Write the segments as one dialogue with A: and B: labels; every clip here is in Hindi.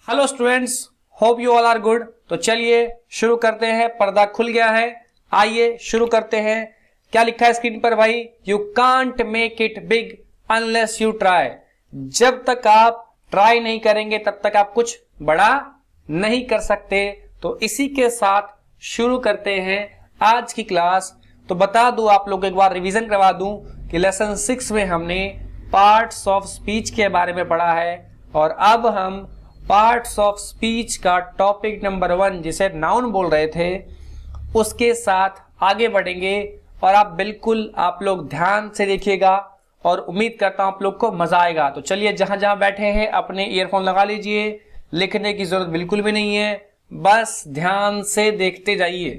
A: Hello students, hope you all are good. तो चलिए शुरू करते हैं। पर्दा खुल गया है, आइए शुरू करते हैं। क्या लिखा है स्क्रीन पर भाई? You can't make it big unless you try. जब तक आप ट्राई नहीं करेंगे तब तक आप कुछ बड़ा नहीं कर सकते। तो इसी के साथ शुरू करते हैं आज की क्लास। तो बता दूं आप लोग, एक बार रिवीजन करवा दूं कि लेसन 6 में हमने पार्ट्स ऑफ स्पीच के बारे में पढ़ा है और अब हम पार्ट्स ऑफ स्पीच का टॉपिक नंबर 1 जिसे नाउन बोल रहे थे उसके साथ आगे बढ़ेंगे। और आप लोग ध्यान से देखिएगा और उम्मीद करता हूं आप लोग को मजा आएगा। तो चलिए जहां जहां बैठे हैं अपने ईयरफोन लगा लीजिए, लिखने की जरूरत बिल्कुल भी नहीं है, बस ध्यान से देखते जाइए,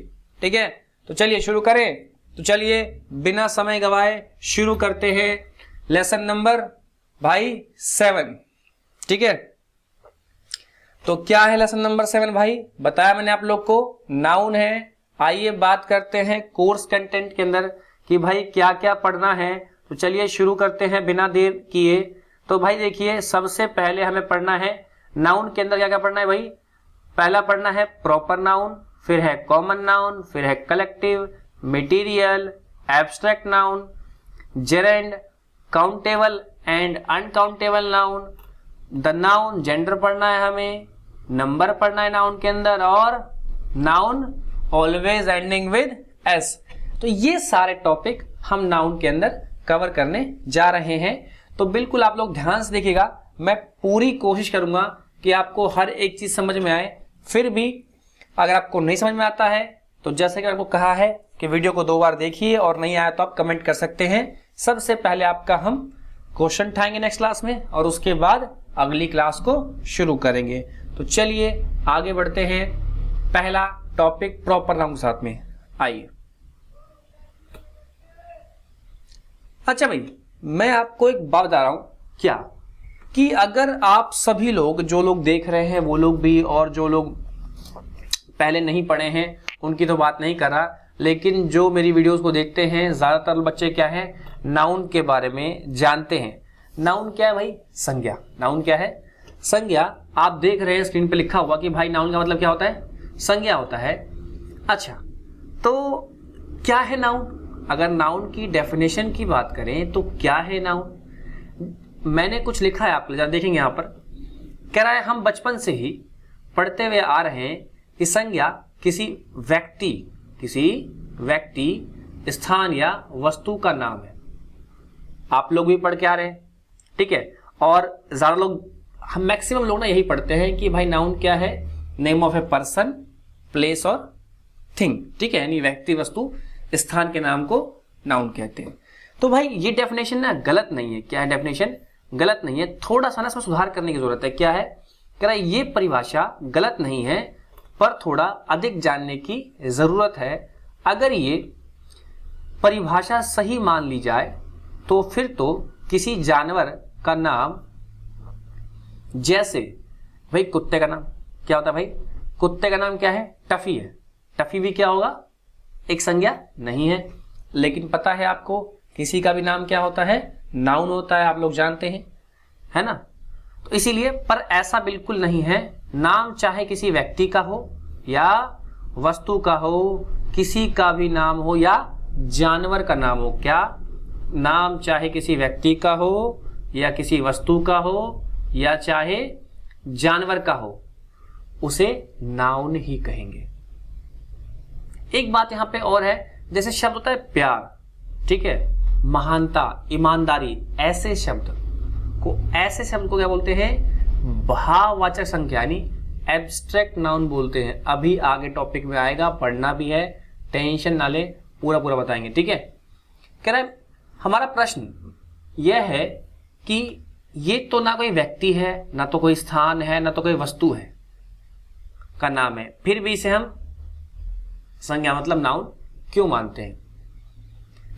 A: ठीक है। तो चलिए शुरू करें। तो चलिए बिना समय गवाए शुरू करते हैं लेसन नंबर भाई 7, ठीक है। तो क्या है लेसन नंबर 7 भाई? बताया मैंने आप लोग को, नाउन है। आइए बात करते हैं कोर्स कंटेंट के अंदर कि भाई क्या क्या पढ़ना है। तो चलिए शुरू करते हैं बिना देर किए। तो भाई देखिए, सबसे पहले हमें पढ़ना है नाउन के अंदर क्या क्या पढ़ना है भाई। पहला पढ़ना है प्रॉपर नाउन, फिर है कॉमन नाउन, फिर है collective, material, abstract noun, gerund, countable and uncountable noun, the noun, gender पढ़ना है हमें, नंबर पढ़ना है नाउन के अंदर, और noun always ending with S. तो ये सारे टॉपिक हम नाउन के अंदर कवर करने जा रहे हैं। तो बिल्कुल आप लोग ध्यान से देखिएगा, मैं पूरी कोशिश करूंगा कि आपको हर एक चीज समझ में आए। फिर भी अगर आपको नहीं समझ में आता है तो जैसे कि आपको कहा है कि वीडियो को 2 बार देखिए और नहीं आया तो आप कमेंट कर सकते हैं। सबसे पहले आपका हम क्वेश्चन उठाएंगे नेक्स्ट क्लास में और उसके बाद अगली क्लास को शुरू करेंगे। तो चलिए आगे बढ़ते हैं। पहला टॉपिक प्रॉपर नाउन के साथ में, आइए। अच्छा भाई, मैं आपको एक बात बता रहा हूं क्या कि अगर आप सभी लोग, जो लोग देख रहे हैं वो लोग भी, और जो लोग पहले नहीं पढ़े हैं उनकी तो बात नहीं कर रहा, लेकिन जो मेरी वीडियोस को देखते हैं ज्यादातर बच्चे क्या है, नाउन के बारे में जानते हैं। नाउन क्या है भाई? संज्ञा। नाउन क्या है? संज्ञा। आप देख रहे हैं स्क्रीन पे लिखा हुआ कि भाई नाउन का मतलब क्या होता है? संज्ञा होता है। अच्छा, तो क्या है नाउन? अगर नाउन की डेफिनेशन की बात करें तो क्या है नाउन? मैंने कुछ लिखा है, आप देखेंगे यहां पर कह रहा है, हम बचपन से ही पढ़ते हुए आ रहे हैं कि संज्ञा किसी व्यक्ति, स्थान या वस्तु का नाम है। आप लोग भी पढ़ के आ रहे हैं, ठीक है। और ज्यादा लोग, हम मैक्सिमम लोग ना यही पढ़ते हैं कि भाई नाउन क्या है? Name of a person, place और थिंग, ठीक है। यानी व्यक्ति, वस्तु, स्थान के नाम को नाउन कहते हैं। तो भाई ये डेफिनेशन ना गलत नहीं है। क्या है डेफिनेशन? गलत नहीं है। थोड़ा सा ना इसमें सुधार करने की जरूरत है। क्या है? कह रहा है ये परिभाषा गलत नहीं है पर थोड़ा अधिक जानने की जरूरत है। अगर ये परिभाषा सही मान ली जाए तो फिर तो किसी जानवर का नाम, जैसे भाई कुत्ते का नाम क्या होता है भाई? कुत्ते का नाम क्या है? टफी है। टफी भी क्या होगा? एक संज्ञा नहीं है। लेकिन पता है आपको किसी का भी नाम क्या होता है? नाउन होता है, आप लोग जानते हैं, है ना। तो इसीलिए, पर ऐसा बिल्कुल नहीं है। नाम चाहे किसी व्यक्ति का हो या वस्तु का हो, किसी का भी नाम हो या जानवर का नाम हो। क्या? नाम चाहे किसी व्यक्ति का हो या किसी वस्तु का हो या चाहे जानवर का हो, उसे नाउन ही कहेंगे। एक बात यहां पे और है, जैसे शब्द होता है प्यार, ठीक है, महानता, ईमानदारी, ऐसे शब्द को क्या बोलते हैं? भाववाचक संख्या यानी एब्स्ट्रैक्ट नाउन बोलते हैं। अभी आगे टॉपिक में आएगा, पढ़ना भी है, टेंशन ना ले, पूरा बताएंगे, ठीक है। कह रहा है हमारा प्रश्न यह है कि ये तो ना कोई व्यक्ति है, ना तो कोई स्थान है, ना तो कोई वस्तु है का नाम है, फिर भी इसे हम संज्ञा मतलब नाउन क्यों मानते हैं?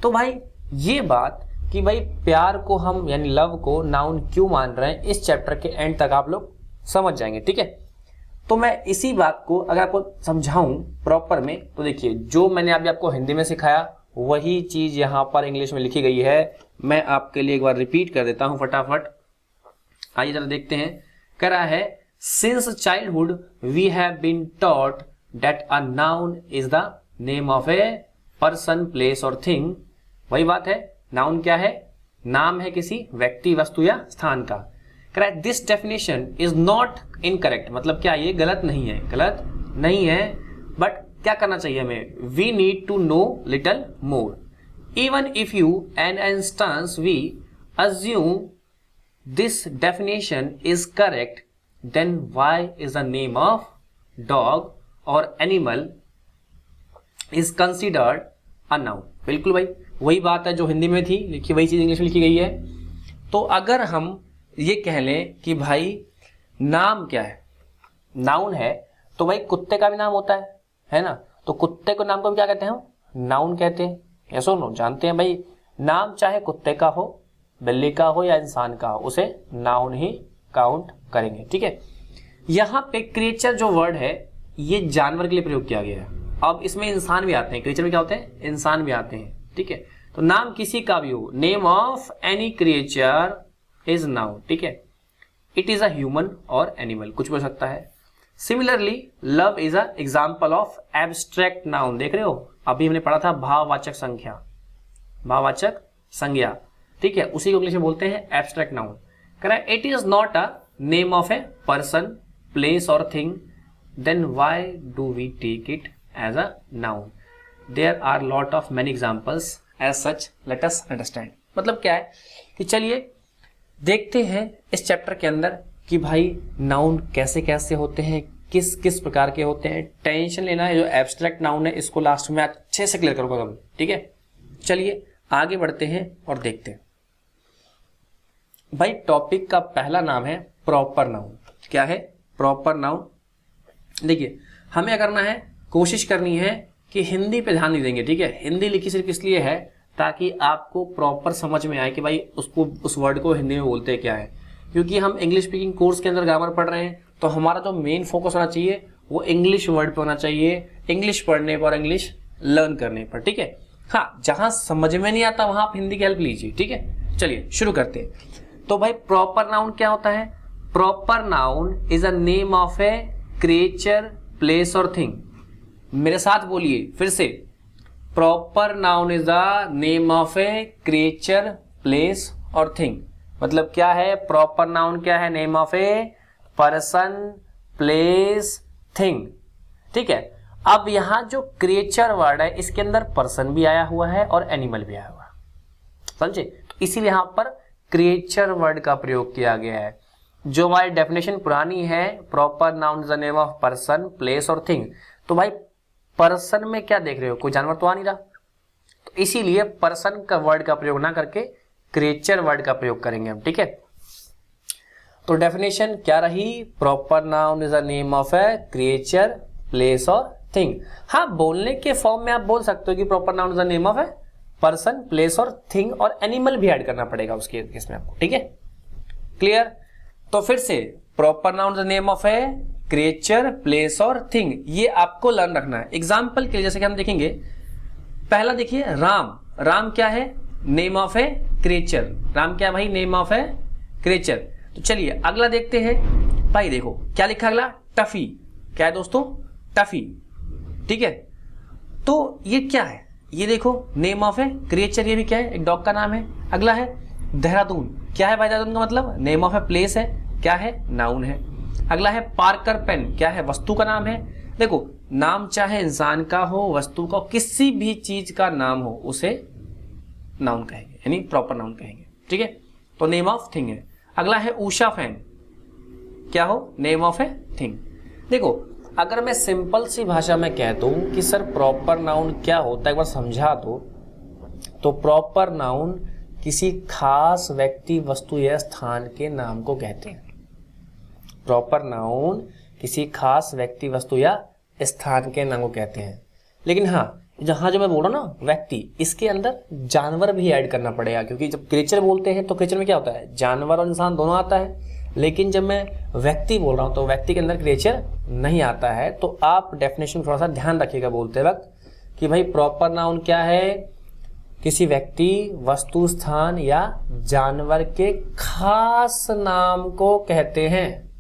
A: तो भाई ये बात कि भाई प्यार को हम यानी लव को नाउन क्यों मान रहे हैं, इस चैप्टर के एंड तक आप लोग समझ जाएंगे, ठीक है। तो मैं इसी बात को अगर आपको समझाऊं प्रॉपर में, तो देखिए जो मैंने अभी आपको हिंदी में सिखाया वही चीज यहां पर इंग्लिश में लिखी गई है। मैं आपके लिए एक बार रिपीट कर देता हूं फटाफट। आइए जरा देखते हैं। कह रहा है since childhood we have been taught that a noun is the name of a person, place और थिंग। वही बात है, नाउन क्या है? नाम है किसी व्यक्ति, वस्तु या स्थान का। Correct, this definition is not incorrect, मतलब क्या ये गलत नहीं है, गलत नहीं है, बट क्या करना चाहिए हमें? We need to know little more. Even if you an instance we assume this definition is correct, then why is the name of dog और animal is considered a noun? बिल्कुल भाई, वही बात है जो हिंदी में थी लिखी, वही चीज इंग्लिश में लिखी गई है। तो अगर हम ये कह लें कि भाई नाम क्या है, नाउन है, तो भाई कुत्ते का भी नाम होता है ना? तो कुत्ते को नाम को भी क्या कहते हैं? नाउन कहते हैं। ऐसा नो जानते हैं भाई, नाम चाहे कुत्ते का हो, बिल्ली का हो या इंसान का हो, उसे नाउन ही काउंट करेंगे। ठीक है, यहाँ पे क्रिएचर जो वर्ड है ये जानवर के लिए प्रयोग किया गया है। अब इसमें इंसान भी आते हैं, क्रिएचर में क्या होते हैं? इंसान भी आते हैं। ठीक है, तो नाम किसी का भी हो, name of any creature is noun. ठीक है, इट इज अ ह्यूमन और एनिमल, कुछ भी हो सकता है। Similarly love is a example of abstract noun. देख रहे हो, अभी हमने पढ़ा था भाववाचक संख्या, भाववाचक संज्ञा। ठीक है, उसी को इंग्लिश में बोलते हैं abstract noun. Correct, it is not a name of a person, place और thing, then why do we take it as a noun? There are lot of many examples as such, let us understand. मतलब क्या है कि चलिए देखते हैं इस चैप्टर के अंदर कि भाई नाउन कैसे कैसे होते हैं, किस किस प्रकार के होते हैं। टेंशन लेना है, जो एब्स्ट्रैक्ट नाउन है इसको लास्ट में अच्छे से क्लियर करूंगा मैं। ठीक है, चलिए आगे बढ़ते हैं और देखते हैं। भाई टॉपिक का पहला नाम है प्रॉपर नाउन। क्या है? Proper noun. देखिए हमें क्या करना है, कोशिश करनी है कि हिंदी पे ध्यान नहीं देंगे। ठीक है, हिंदी लिखी सिर्फ इसलिए है ताकि आपको प्रॉपर समझ में आए कि भाई उसको, उस वर्ड को हिंदी में बोलते क्या है। क्योंकि हम इंग्लिश स्पीकिंग कोर्स के अंदर ग्रामर पढ़ रहे हैं, तो हमारा जो मेन फोकस होना चाहिए वो इंग्लिश वर्ड पे होना चाहिए, इंग्लिश पढ़ने पर, इंग्लिश लर्न करने पर। ठीक है, हाँ जहां समझ में नहीं आता वहां आप हिंदी की हेल्प लीजिए। ठीक है, चलिए शुरू करते हैं। तो भाई प्रॉपर नाउन क्या होता है? Proper noun is a name of a creature, place और थिंग। मेरे साथ बोलिए फिर से, proper noun is the name of a creature, place और थिंग। मतलब क्या है? प्रॉपर नाउन क्या है? Name of a person, place, thing. ठीक है, अब यहां जो क्रिएचर वर्ड है इसके अंदर पर्सन भी आया हुआ है और एनिमल भी आया हुआ है, समझे? तो इसीलिए यहां पर क्रिएचर वर्ड का प्रयोग किया गया है। जो हमारी डेफिनेशन पुरानी है, proper noun is the name of person, place और थिंग। तो भाई पर्सन में क्या देख रहे हो? कोई जानवर तो आ नहीं रहा, तो इसीलिए पर्सन का वर्ड का प्रयोग ना करके क्रिएचर वर्ड का प्रयोग करेंगे हम। ठीक है, तो डेफिनेशन क्या रही? Proper noun is a name of a creature, place और थिंग। हाँ, बोलने के फॉर्म में आप बोल सकते हो कि proper noun is a name of a person, place और थिंग, और एनिमल भी ऐड करना पड़ेगा उसके केस में आपको। ठीक है, क्लियर? तो फिर से proper noun is a name of a creature, place और थिंग, ये आपको लर्न रखना है। एग्जाम्पल के लिए जैसे कि हम देखेंगे, पहला देखिए राम। राम क्या है? Name of a creature. Ram क्या है भाई? Name of a creature. तो चलिए अगला देखते हैं। भाई देखो क्या लिखा अगला? टफी। क्या है दोस्तों? टफी। ठीक है, तो ये क्या है? ये देखो नेम ऑफ ए क्रिएचर, ये भी क्या है? एक डॉग का नाम है। अगला है देहरादून। क्या है भाई देहरादून का मतलब? नेम ऑफ ए प्लेस है। क्या है? नाउन है। अगला है पार्कर पेन। क्या है? वस्तु का नाम है। देखो नाम चाहे इंसान का हो, वस्तु का हो, किसी भी चीज का नाम हो उसे नाउन कहेंगे, यानी प्रॉपर नाउन कहेंगे। ठीक है, तो नेम ऑफ थिंग है। अगला है उषा फैन। क्या हो? Name of a thing. देखो अगर मैं सिंपल सी भाषा में कह दूं कि सर प्रॉपर नाउन क्या होता है, एक बार समझा दो, तो प्रॉपर नाउन किसी खास व्यक्ति, वस्तु या स्थान के नाम को कहते हैं। प्रॉपर नाउन किसी खास व्यक्ति, वस्तु या स्थान के नाम को कहते हैं। लेकिन हाँ, जहां जो मैं बोल रहा हूं ना व्यक्ति, इसके अंदर जानवर भी ऐड करना पड़ेगा, क्योंकि जब क्रिएचर बोलते हैं तो क्रिएचर में क्या होता है? जानवर और इंसान दोनों आता है। लेकिन जब मैं व्यक्ति बोल रहा हूं तो व्यक्ति के अंदर क्रिएचर नहीं आता है। तो आप डेफिनेशन थोड़ा सा ध्यान रखिएगा बोलते वक्त कि भाई प्रॉपर नाउन क्या है? किसी व्यक्ति, वस्तु, स्थान या जानवर के खास नाम को कहते हैं।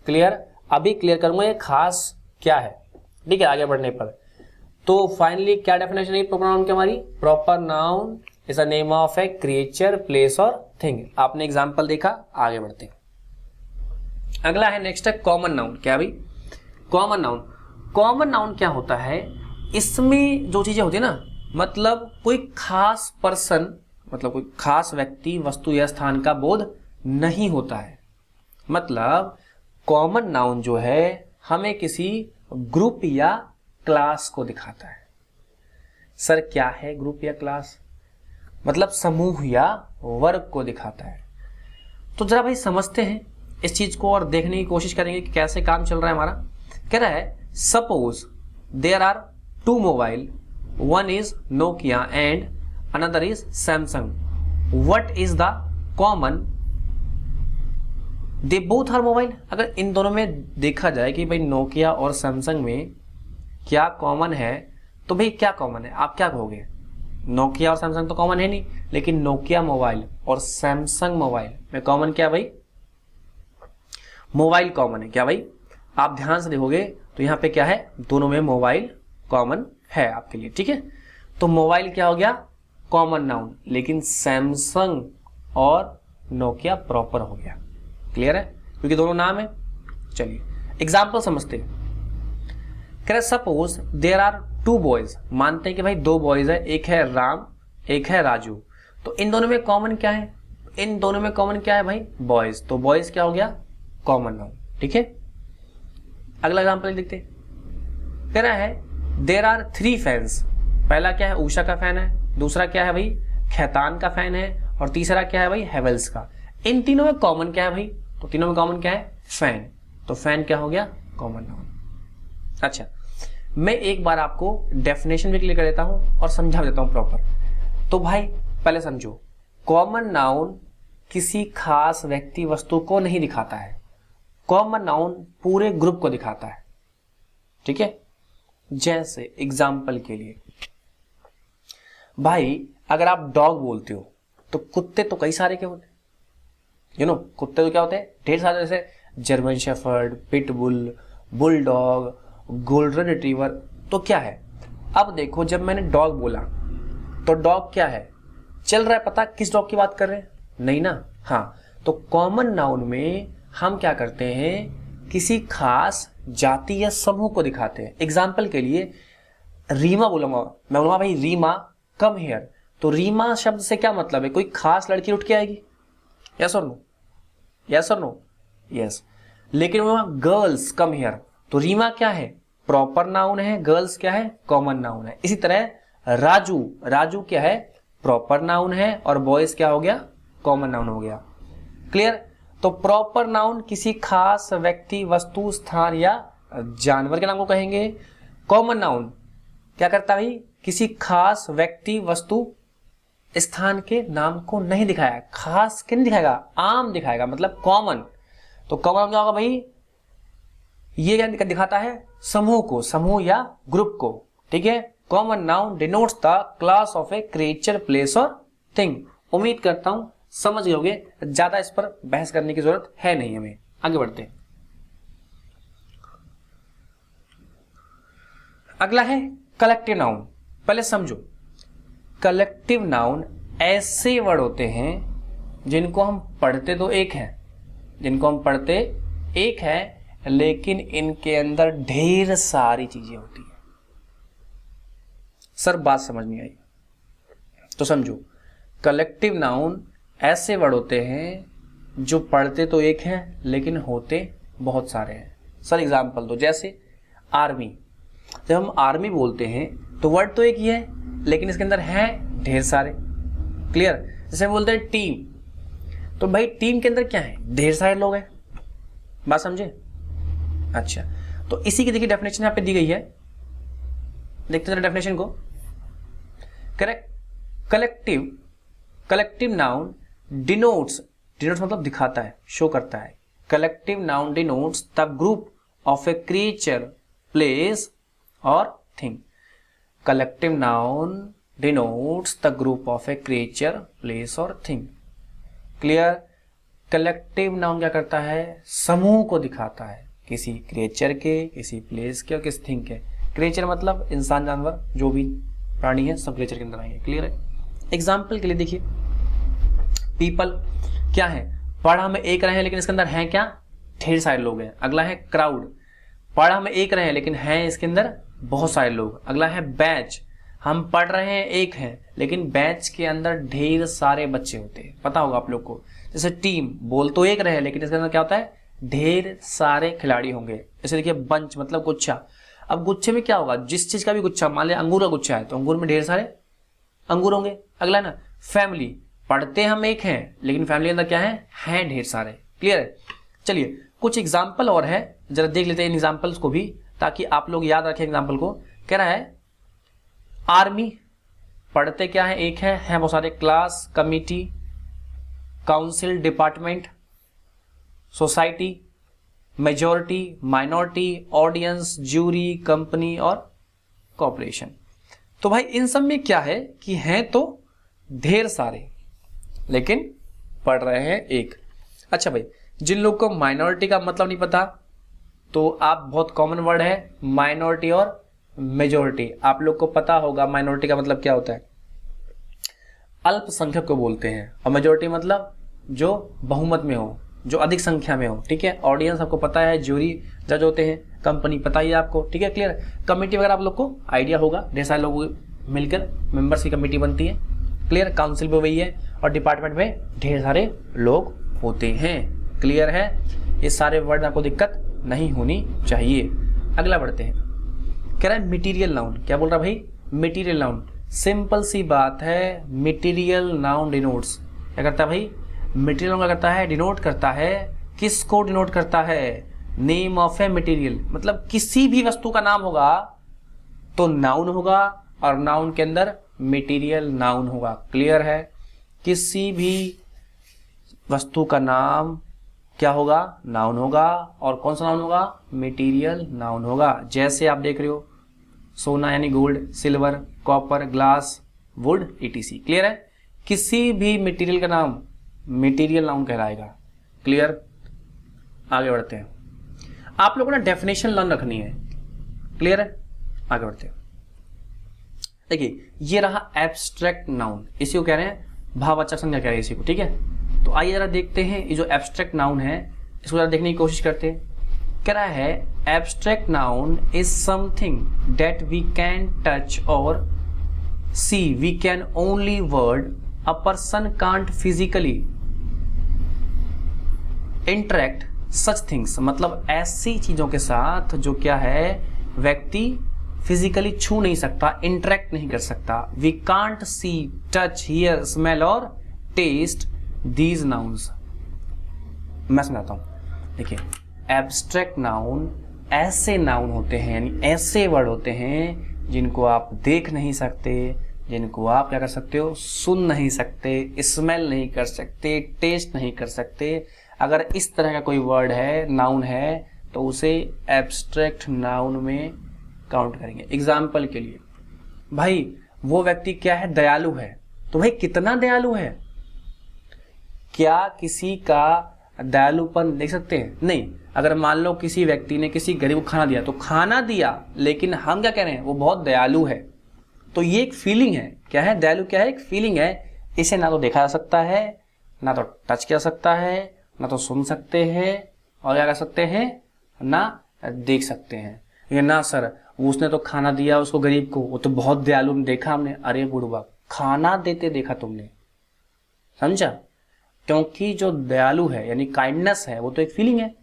A: क्लियर? अभी क्लियर करूंगा ये खास क्या है, ठीक है, आगे बढ़ने पर। तो फाइनली क्या डेफिनेशन है प्रॉपर नाउन की हमारी? Proper noun is a name of a creature, place और थिंग। आपने एग्जांपल देखा, आगे बढ़ते हैं। अगला है नेक्स्ट है कॉमन नाउन। क्या भाई? Common noun. कॉमन नाउन क्या होता है? इसमें जो चीजें होती है ना, मतलब कोई खास पर्सन, मतलब कोई खास व्यक्ति, वस्तु या स्थान का बोध नहीं होता है। मतलब कॉमन नाउन जो है हमें किसी ग्रुप या क्लास को दिखाता है। सर क्या है ग्रुप या क्लास? मतलब समूह या वर्ग को दिखाता है। तो जरा भाई समझते हैं इस चीज को और देखने की कोशिश करेंगे कि कैसे काम चल रहा है हमारा। कह रहा है suppose there are two mobile, one is Nokia and another is Samsung, what is the common? They both are mobile. अगर इन दोनों में देखा जाए कि भाई नोकिया और सैमसंग में क्या कॉमन है, तो भाई क्या कॉमन है? आप क्या कहोगे? नोकिया और सैमसंग तो कॉमन है नहीं, लेकिन नोकिया मोबाइल और सैमसंग मोबाइल में कॉमन क्या भाई? मोबाइल कॉमन है। क्या भाई? आप ध्यान से देखोगे तो यहां पे क्या है? दोनों में मोबाइल कॉमन है आपके लिए, ठीक है। तो मोबाइल क्या हो गया? कॉमन नाउन, लेकिन सैमसंग और नोकिया प्रॉपर हो गया। क्लियर है? क्योंकि दोनों नाम है। चलिए एग्जाम्पल समझते हैं। कह रहे suppose there are two boys, मानते हैं कि भाई दो बॉयज है, एक है राम एक है राजू। तो इन दोनों में कॉमन क्या है? इन दोनों में कॉमन क्या है भाई? बॉयज। तो बॉयज क्या हो गया? कॉमन नाउन, ठीक है। अगला एग्जाम्पल देखते हैं। कह रहा है देयर आर थ्री फैंस, पहला क्या है? उषा का फैन है, दूसरा क्या है भाई? खैतान का फैन है, और तीसरा क्या है भाई? हेवेल्स का। इन तीनों में कॉमन क्या है भाई? तो तीनों में कॉमन क्या है? फैन। तो फैन क्या हो गया? Common noun. अच्छा, मैं एक बार आपको डेफिनेशन भी क्लियर कर देता हूं और समझा देता हूं प्रॉपर। तो भाई पहले समझो, कॉमन नाउन किसी खास व्यक्ति वस्तु को नहीं दिखाता है, कॉमन नाउन पूरे ग्रुप को दिखाता है, ठीक है। जैसे एग्जाम्पल के लिए भाई अगर आप डॉग बोलते हो तो कुत्ते तो कई सारे के होते हैं, कुत्ते तो क्या होते हैं? ढेर सारे, जैसे German shepherd, pitbull, bulldog, golden retriever. तो क्या है? अब देखो जब मैंने डॉग बोला तो डॉग क्या है? चल रहा है पता किस डॉग की बात कर रहे हैं? नहीं ना। हाँ, तो कॉमन नाउन में हम क्या करते हैं? किसी खास जाति या समूह को दिखाते हैं। एग्जाम्पल के लिए रीमा बोलूंगा, मैं बोलूंगा भाई रीमा कम हियर। तो रीमा शब्द से क्या मतलब है? कोई खास लड़की उठ के आएगी? यस और नो? यस और नो? यस। लेकिन गर्ल्स कम हियर, तो रीमा क्या है? प्रॉपर नाउन है, गर्ल्स क्या है? कॉमन नाउन है। इसी तरह राजू, राजू क्या है? प्रॉपर नाउन है, और बॉयज क्या हो गया? कॉमन नाउन हो गया। क्लियर? तो प्रॉपर नाउन किसी खास व्यक्ति, वस्तु, स्थान या जानवर के नाम को कहेंगे। कॉमन नाउन क्या करता है भाई? किसी खास व्यक्ति, वस्तु, स्थान के नाम को नहीं दिखाया, खास के नहीं दिखाएगा, आम दिखाएगा, मतलब कॉमन। तो कॉमन क्या होगा भाई? ये क्या दिखाता है? समूह को, समूह या ग्रुप को, ठीक है। Common noun denotes the class of a creature, place और थिंग। उम्मीद करता हूं समझ गए, ज्यादा इस पर बहस करने की जरूरत है नहीं हमें। आगे बढ़ते हैं। अगला है कलेक्टिव नाउन। पहले समझो, कलेक्टिव नाउन ऐसे वर्ड होते हैं जिनको हम पढ़ते तो एक है, जिनको हम पढ़ते एक है, लेकिन इनके अंदर ढेर सारी चीजें होती है। सर बात समझ नहीं आई? तो समझो, कलेक्टिव नाउन ऐसे वर्ड होते हैं जो पढ़ते तो एक हैं लेकिन होते बहुत सारे हैं। सर एग्जांपल दो। जैसे आर्मी, जब हम आर्मी बोलते हैं तो वर्ड तो एक ही है लेकिन इसके अंदर है ढेर सारे। क्लियर? जैसे हम बोलते हैं टीम, तो भाई टीम के अंदर क्या है? ढेर सारे लोग हैं। बात समझे? अच्छा, तो इसी की देखिए डेफिनेशन यहां पे दी गई है, देखते जरा डेफिनेशन को। Correct, collective noun denotes, denotes मतलब दिखाता है, शो करता है। Collective noun denotes the group of a creature, place और thing. Collective noun denotes the group of a creature, place और थिंग। क्लियर? कलेक्टिव नाउन क्या करता है, समूह को दिखाता है, किसी क्रिएचर के, किसी प्लेस के और किसी थिंग के। क्रिएचर मतलब इंसान, जानवर, जो भी प्राणी है सब क्रिएचर के अंदर आएंगे। क्लियर है? एग्जाम्पल के लिए देखिए, पीपल क्या है, पढ़ा में एक रहे हैं लेकिन इसके अंदर हैं क्या, ढेर सारे लोग हैं। अगला है क्राउड, पढ़ा में एक रहे हैं लेकिन हैं इसके अंदर बहुत सारे लोग। अगला है बैच, हम पढ़ रहे हैं एक हैं लेकिन बैच के अंदर ढेर सारे बच्चे होते हैं, पता होगा आप लोग को। जैसे टीम, बोल तो एक रहे लेकिन इसके अंदर क्या होता है, ढेर सारे खिलाड़ी होंगे। जैसे देखिए बंच मतलब गुच्छा, अब गुच्छे में क्या होगा, जिस चीज का भी गुच्छा, मान लिया अंगूर का गुच्छा है तो अंगूर में ढेर सारे अंगूर होंगे। अगला है ना फैमिली, पढ़ते हम एक हैं लेकिन फैमिली के अंदर क्या है ढेर सारे। क्लियर है? चलिए कुछ एग्जाम्पल और है, जरा देख लेते हैं इन एग्जाम्पल्स को भी, ताकि आप लोग याद रखें एग्जाम्पल को। कह रहा है आर्मी, पढ़ते क्या है, एक है बहुत सारे। Class, committee, council, department, society, majority, minority, audience, jury, company और कॉर्पोरेशन। तो भाई इन सब में क्या है कि हैं तो ढेर सारे लेकिन पढ़ रहे हैं एक। अच्छा भाई, जिन लोग को माइनॉरिटी का मतलब नहीं पता तो आप बहुत कॉमन वर्ड है माइनॉरिटी और मेजॉरिटी, आप लोग को पता होगा माइनॉरिटी का मतलब क्या होता है, अल्पसंख्यक को बोलते हैं, और मेजॉरिटी मतलब जो बहुमत में हो, जो अधिक संख्या में हो। ठीक है? ऑडियंस आपको पता है, ज्यूरी जज होते हैं, कंपनी पता ही है आपको। ठीक है? क्लियर? कमेटी वगैरह आप लोग को आइडिया होगा, ढेर सारे लोग मिलकर मेंबर्स की कमेटी बनती है। क्लियर? काउंसिल भी वही है, और डिपार्टमेंट में ढेर सारे लोग होते हैं। क्लियर है? ये सारे वर्ड आपको दिक्कत नहीं होनी चाहिए। अगला बढ़ते हैं, कह रहा है मटेरियल नाउन। क्या बोल रहा है भाई? Material noun. सिंपल सी बात है, मटेरियल नाउन डिनोट्स, क्या करता है भाई, मटेरियल नाउन क्या करता है, डिनोट करता है, किसको डिनोट करता है, नेम ऑफ ए मटेरियल। मतलब किसी भी वस्तु का नाम होगा तो नाउन होगा, और नाउन के अंदर मटेरियल नाउन होगा। क्लियर है? किसी भी वस्तु का नाम क्या होगा, नाउन होगा, और कौन सा नाउन होगा, मटेरियल नाउन होगा। जैसे आप देख रहे हो सोना यानी gold, silver, copper, glass, would, etc। Clear है? किसी भी मटेरियल का नाम मटेरियल नाउन कहलाएगा। क्लियर? आगे बढ़ते हैं, आप लोगों ने डेफिनेशन लर्न रखनी है। क्लियर है? आगे बढ़ते हैं, देखिए ये रहा एब्स्ट्रैक्ट नाउन, इसी को कह रहे हैं भाववाचक संज्ञा कह रहे हैं इसी को। ठीक है? तो आइए जरा देखते हैं ये जो एब्स्ट्रैक्ट नाउन है इसको जरा देखने की कोशिश करते हैं। कह रहा है abstract noun is something that we can touch और see, we can only word, a person can't physically interact such things. मतलब ऐसी चीजों के साथ जो क्या है व्यक्ति फिजिकली छू नहीं सकता, इंटरेक्ट नहीं कर सकता। We can't see, touch, hear, smell और टेस्ट दीज नाउन्स। मैं समझाता हूं, देखिए एब्स्ट्रैक्ट नाउन ऐसे नाउन होते हैं, यानी ऐसे वर्ड होते हैं जिनको आप देख नहीं सकते, जिनको आप क्या कर सकते हो, सुन नहीं सकते, स्मेल नहीं कर सकते, टेस्ट नहीं कर सकते। अगर इस तरह का कोई वर्ड है, नाउन है, तो उसे एब्स्ट्रैक्ट नाउन में काउंट करेंगे। एग्जाम्पल के लिए भाई वो व्यक्ति क्या है, दयालु है, तो भाई कितना दयालु है, क्या किसी का दयालुपन देख सकते हैं? नहीं। अगर मान लो किसी व्यक्ति ने किसी गरीब को खाना दिया, तो खाना दिया, लेकिन हम क्या कह रहे हैं, वो बहुत दयालु है, तो ये एक फीलिंग है। क्या है? दयालु क्या है? एक फीलिंग है। इसे ना तो देखा जा सकता है, ना तो टच किया जा सकता है, ना तो सुन सकते हैं, और क्या कर सकते हैं, ना देख सकते हैं। ये ना सर उसने तो खाना दिया उसको गरीब को, वो तो बहुत दयालु, देखा हमने। अरे बुढ़वा, खाना देते देखा तुमने, समझा? क्योंकि जो दयालु है यानी काइंडनेस है, वो तो एक फीलिंग है।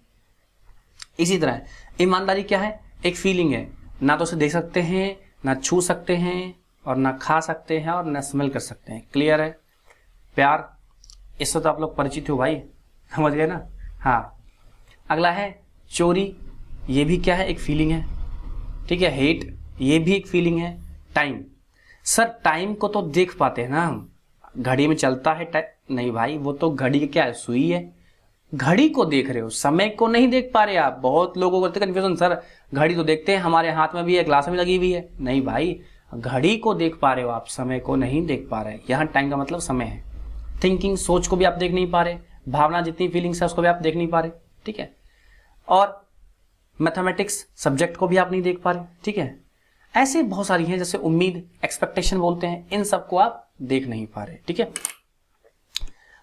A: इसी तरह ईमानदारी क्या है? एक फीलिंग है। ना तो उसे देख सकते हैं, ना छू सकते हैं, और ना खा सकते हैं, और ना स्मेल कर सकते हैं। क्लियर है? प्यार, इससे तो आप लोग परिचित हो भाई, समझ गए ना? हाँ। अगला है चोरी, ये भी क्या है, एक फीलिंग है। ठीक है? हेट, ये भी एक फीलिंग है। टाइम, सर टाइम को तो देख पाते हैं ना हम, घड़ी में चलता है टाइम, नहीं भाई वो तो घड़ी क्या है, सुई है। घड़ी को देख रहे हो, समय को नहीं देख पा रहे आप। बहुत लोगों को करते कंफ्यूजन, सर घड़ी तो देखते हैं, हमारे हाथ में भी है, ग्लास में लगी हुई है। नहीं भाई, घड़ी को देख पा रहे हो आप, समय को नहीं देख पा रहे। यहाँ टाइम का मतलब समय है। थिंकिंग, सोच को भी आप देख नहीं पा रहे। भावना जितनी फीलिंग्स है उसको भी आप देख नहीं पा रहे, ठीक है। और मैथमेटिक्स सब्जेक्ट को भी आप नहीं देख पा रहे, ठीक है। ऐसे बहुत सारी हैं, जैसे उम्मीद, एक्सपेक्टेशन बोलते हैं, इन सबको आप देख नहीं पा रहे, ठीक है।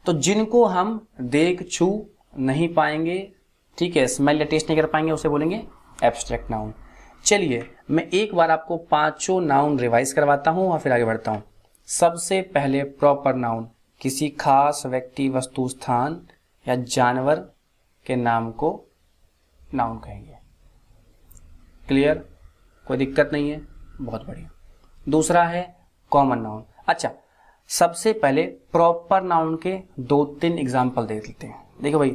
A: तो जिनको हम देख छू नहीं पाएंगे, ठीक है, स्मेल या टेस्ट नहीं कर पाएंगे, उसे बोलेंगे एब्स्ट्रैक्ट नाउन। चलिए मैं एक बार आपको पांचों नाउन रिवाइज करवाता हूं और फिर आगे बढ़ता हूं। सबसे पहले प्रॉपर नाउन, किसी खास व्यक्ति, वस्तु, स्थान या जानवर के नाम को नाउन कहेंगे। क्लियर, कोई दिक्कत नहीं है, बहुत बढ़िया। दूसरा है कॉमन नाउन। अच्छा, सबसे पहले प्रॉपर नाउन के 2-3 एग्जाम्पल देख लेते हैं। देखो भाई,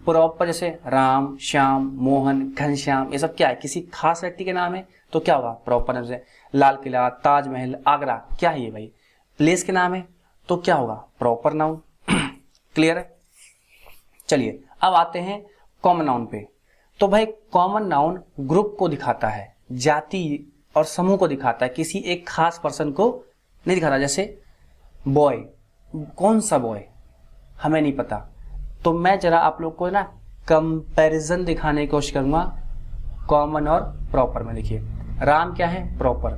A: प्रॉपर जैसे राम, श्याम, मोहन, घनश्याम, ये सब क्या है, किसी खास व्यक्ति के नाम है, तो क्या होगा प्रॉपर नाउन। जैसे लाल किला, ताजमहल, आगरा, क्या है ये भाई, प्लेस के नाम है, तो क्या होगा प्रॉपर नाउन। क्लियर है। चलिए अब आते हैं कॉमन नाउन पे। तो भाई कॉमन नाउन ग्रुप को दिखाता है, जाति और समूह को दिखाता है, किसी एक खास पर्सन को नहीं दिखाता। जैसे बॉय, कौन सा बॉय हमें नहीं पता, तो मैं जरा आप लोग को ना कंपैरिजन दिखाने की कोशिश करूंगा कॉमन और प्रॉपर में। देखिए, राम क्या है प्रॉपर,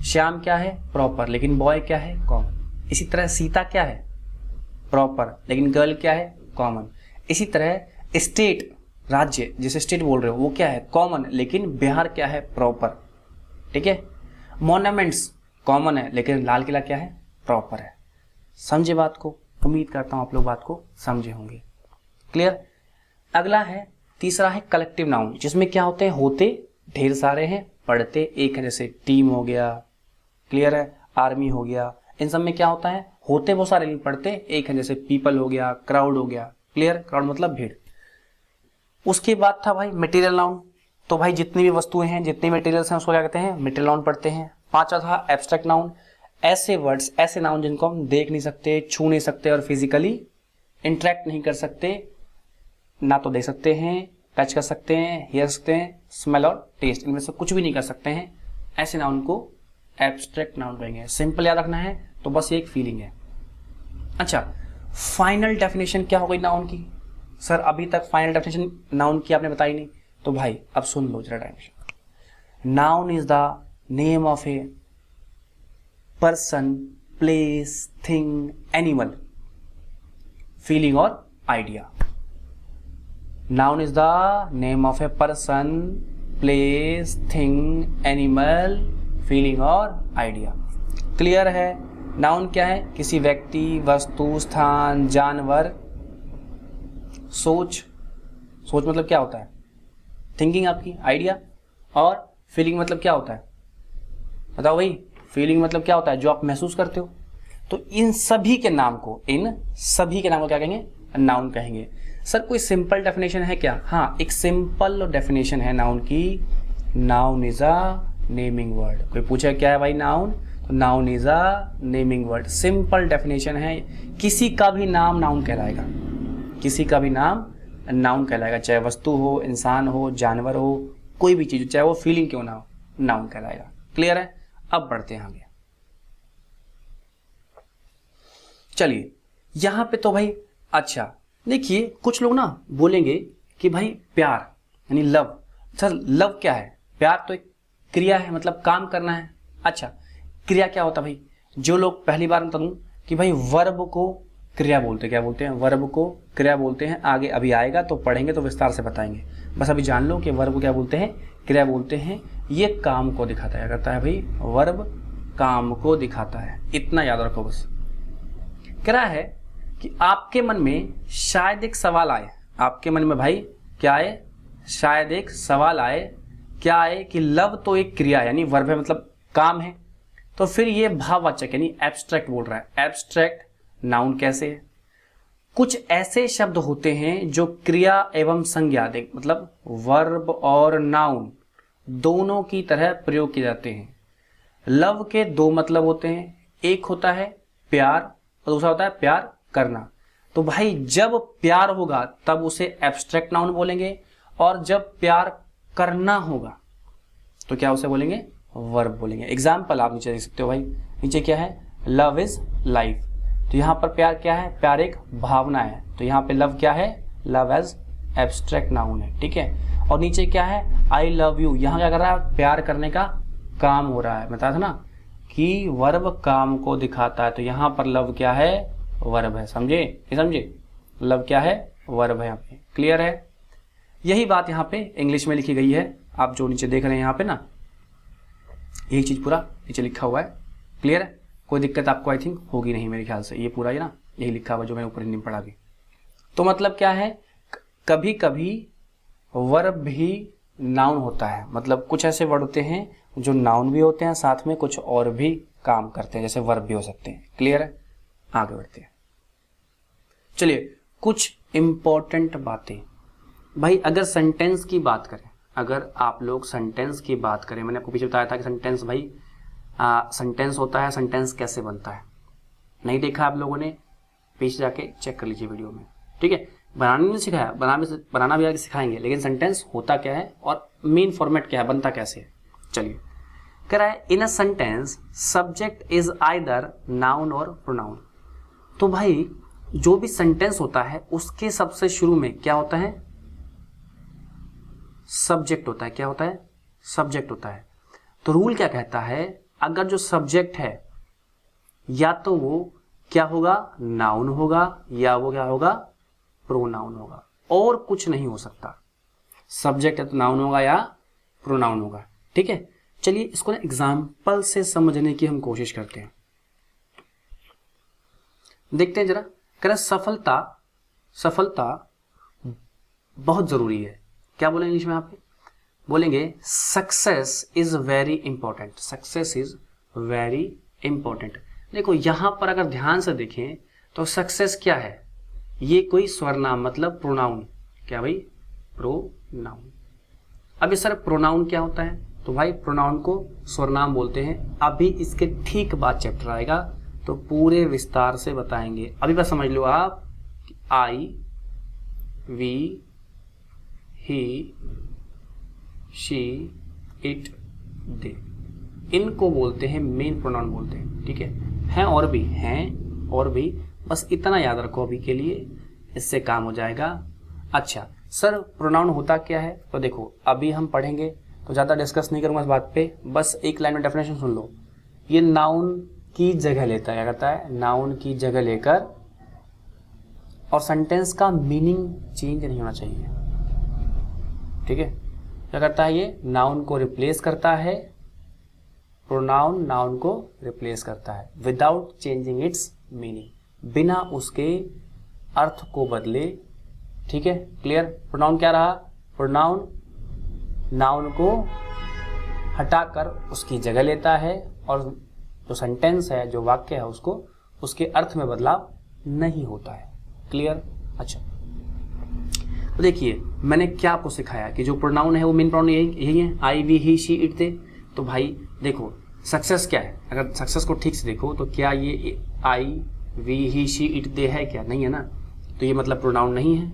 A: श्याम क्या है प्रॉपर, लेकिन बॉय क्या है कॉमन। इसी तरह सीता क्या है प्रॉपर, लेकिन गर्ल क्या है कॉमन। इसी तरह स्टेट, राज्य, जिसे स्टेट बोल रहे हो, वो क्या है कॉमन, लेकिन बिहार क्या है प्रॉपर, ठीक है। मॉन्यूमेंट्स कॉमन है, लेकिन लाल किला क्या है प्रॉपर है। समझे बात को, उम्मीद करता हूं आप लोग बात को समझे होंगे। क्लियर। अगला है, तीसरा है कलेक्टिव नाउन, जिसमें क्या होते हैं, होते ढेर सारे हैं, पढ़ते एक है, जैसे टीम हो गया, क्लियर है, आर्मी हो गया। इन सब में क्या होता है, होते बहुत सारे लेकिन पढ़ते एक है, जैसे पीपल हो गया, क्राउड हो गया। क्लियर, क्राउड मतलब भीड़। उसके बाद था भाई मटेरियल नाउन। तो भाई जितनी भी वस्तुएं हैं, जितने मटेरियल्स हैं, उसको क्या कहते हैं मटेरियल नाउन पढ़ते हैं। पांचवा था एब्स्ट्रैक्ट नाउन, ऐसे वर्ड्स, ऐसे नाउन जिनको हम देख नहीं सकते, छू नहीं सकते और फिजिकली इंटरेक्ट नहीं कर सकते, ना तो देख सकते हैं, टच कर सकते हैं, हियर सकते हैं, स्मेल और टेस्ट, इनमें से कुछ भी नहीं कर सकते हैं, ऐसे नाउन को एब्स्ट्रैक्ट नाउन कहेंगे। सिंपल याद रखना है, तो बस ये एक फीलिंग है। अच्छा, फाइनल डेफिनेशन क्या हो गई नाउन की। सर अभी तक फाइनल डेफिनेशन नाउन की आपने बताई नहीं, तो भाई अब सुन लो जरा definition. Noun is the name of a person, place, thing, animal, feeling और idea. Noun is the name of a person, place, thing, animal, feeling और आइडिया। क्लियर है। नाउन क्या है, किसी व्यक्ति, वस्तु, स्थान, जानवर, सोच, सोच मतलब क्या होता है थिंकिंग आपकी, आइडिया, और फीलिंग मतलब क्या होता है बताओ भाई, फीलिंग मतलब क्या होता है जो आप महसूस करते हो। तो इन सभी के नाम को क्या कहेंगे नाउन कहेंगे। सर कोई सिंपल डेफिनेशन है क्या। हाँ, एक सिंपल डेफिनेशन है नाउन की, noun is a naming word. कोई पूछे क्या है भाई नाउन, तो noun is a naming word. Simple definition है, किसी का भी नाम नाउन कहलाएगा, किसी का भी नाम नाउन कहलाएगा, चाहे वस्तु हो, इंसान हो, जानवर हो, कोई भी चीज, चाहे वो फीलिंग क्यों ना हो, नाउन कहलाएगा। क्लियर है। अब बढ़ते हैं आगे। चलिए यहां पे तो भाई, अच्छा देखिए, कुछ लोग ना बोलेंगे कि भाई प्यार यानी लव। सर लव क्या है, प्यार तो एक क्रिया है, मतलब काम करना है। अच्छा क्रिया क्या होता है भाई, जो लोग पहली बार बता दूं कि भाई वर्ब को क्रिया बोलते हैं, क्या बोलते हैं वर्ब को क्रिया बोलते हैं। आगे अभी आएगा तो पढ़ेंगे तो विस्तार से बताएंगे, बस अभी जान लो कि वर्ब को क्या बोलते हैं, क्रिया बोलते हैं। ये काम को दिखाता है, करता है भाई वर्ब काम को दिखाता है, इतना याद रखो बस। क्या है कि आपके मन में शायद एक सवाल आए, आपके मन में भाई क्या आए, शायद एक सवाल आए, क्या आए कि लव तो एक क्रिया यानी वर्ब है, मतलब काम है, तो फिर ये भाववाचक यानी एब्स्ट्रैक्ट बोल रहा है। एब्स्ट्रैक्ट नाउन कैसे है। कुछ ऐसे शब्द होते हैं जो क्रिया एवं संज्ञा, मतलब वर्ब और नाउन दोनों की तरह प्रयोग किए जाते हैं। लव के दो मतलब होते हैं, एक होता है प्यार और दूसरा होता है प्यार करना। तो भाई जब प्यार होगा तब उसे एब्स्ट्रैक्ट नाउन बोलेंगे, और जब प्यार करना होगा तो क्या उसे बोलेंगे वर्ब बोलेंगे। एग्जाम्पल आप नीचे देख सकते हो भाई, नीचे क्या है, लव इज लाइफ। तो यहाँ पर प्यार क्या है, प्यार एक भावना है, तो यहाँ पे लव क्या है, लव एज एब्स्ट्रैक्ट नाउन है, ठीक है। और नीचे क्या है, आई लव यू, यहाँ क्या कर रहा है, प्यार करने का काम हो रहा है, बताया था ना कि वर्ब काम को दिखाता है, तो यहाँ पर लव क्या है, वर्ब है, समझे, समझे, लव क्या है, वर्ब है, यहाँ पे क्लियर है। यही बात यहाँ पे इंग्लिश में लिखी गई है, आप जो नीचे देख रहे हैं यहाँ पे ना, यही चीज पूरा नीचे लिखा हुआ है, क्लियर है। कोई दिक्कत आपको आई थिंक होगी नहीं मेरे ख्याल से, ये पूरा ही ना यही लिखा हुआ जो मैंने ऊपर हिंदी में पढ़ा भी। तो मतलब क्या है, कभी कभी वर्ब भी नाउन होता है, मतलब कुछ ऐसे वर्ड होते हैं जो नाउन भी होते हैं, साथ में कुछ और भी काम करते हैं, जैसे वर्ब भी हो सकते हैं, क्लियर है। आगे बढ़ते हैं, चलिए कुछ इंपॉर्टेंट बातें। भाई अगर सेंटेंस की बात करें, अगर आप लोग सेंटेंस की बात करें, मैंने आपको पीछे बताया था कि सेंटेंस भाई सेंटेंस होता है, सेंटेंस कैसे बनता है, नहीं देखा आप लोगों ने, पीछे जाके चेक कर लीजिए वीडियो में, ठीक है। बनाना नहीं सिखाया, बनाना भी आगे सिखाएंगे, लेकिन सेंटेंस होता क्या है और मेन फॉर्मेट क्या है, बनता कैसे है। चलिए कह रहा है in a sentence subject is either noun और प्रोनाउन। तो भाई जो भी सेंटेंस होता है उसके सबसे शुरू में क्या होता है, सब्जेक्ट होता है। क्या होता है, सब्जेक्ट होता है। तो रूल क्या कहता है, अगर जो सब्जेक्ट है या तो वो क्या होगा, नाउन होगा, या वो क्या होगा, प्रोनाउन होगा, और कुछ नहीं हो सकता। सब्जेक्ट है तो नाउन होगा या प्रोनाउन होगा, ठीक है। चलिए इसको ना एग्जाम्पल से समझने की हम कोशिश करते हैं, देखते हैं जरा। कह रहा सफलता, सफलता बहुत जरूरी है। क्या बोलेंगे इंग्लिश में, आप बोलेंगे success is very important, success is very important. देखो यहां पर अगर ध्यान से देखें तो सक्सेस क्या है, ये कोई स्वरनाम मतलब प्रोनाउन, क्या भाई, प्रोनाउन। अब सर प्रोनाउन क्या होता है, तो भाई प्रोनाउन को स्वरनाम बोलते हैं। अभी इसके ठीक बाद चैप्टर आएगा तो पूरे विस्तार से बताएंगे, अभी बस समझ लो आप, आई, वी, ही, शी, इट, दे, इनको बोलते हैं मेन प्रोनाउन बोलते हैं, ठीक है और भी हैं और भी, बस इतना याद रखो अभी के लिए, इससे काम हो जाएगा। अच्छा सर प्रोनाउन होता क्या है, तो देखो अभी हम पढ़ेंगे तो ज़्यादा डिस्कस नहीं करूँगा इस बात पे, बस एक लाइन में डेफिनेशन सुन लो। ये नाउन की जगह लेता है, क्या करता है, नाउन की जगह लेकर, और सेंटेंस का मीनिंग चेंज नहीं होना चाहिए, ठीक है। क्या करता है, ये नाउन को रिप्लेस करता है, प्रोनाउन नाउन को रिप्लेस करता है विदाउट चेंजिंग इट्स मीनिंग, बिना उसके अर्थ को बदले, ठीक है, क्लियर। प्रोनाउन क्या रहा, प्रोनाउन नाउन को हटाकर उसकी जगह लेता है, और जो सेंटेंस है, जो वाक्य है, उसको उसके अर्थ में बदलाव नहीं होता है, क्लियर। अच्छा तो देखिए मैंने क्या आपको सिखाया कि जो प्रोनाउन है वो मेन प्रोनाउन यही है, आई, वी, ही, शी, इट, दे। तो भाई देखो सक्सेस क्या है, अगर सक्सेस को ठीक से देखो तो क्या ये आई, वी, ही, शी, इट, दे है क्या, नहीं है ना, तो ये मतलब प्रोनाउन नहीं है,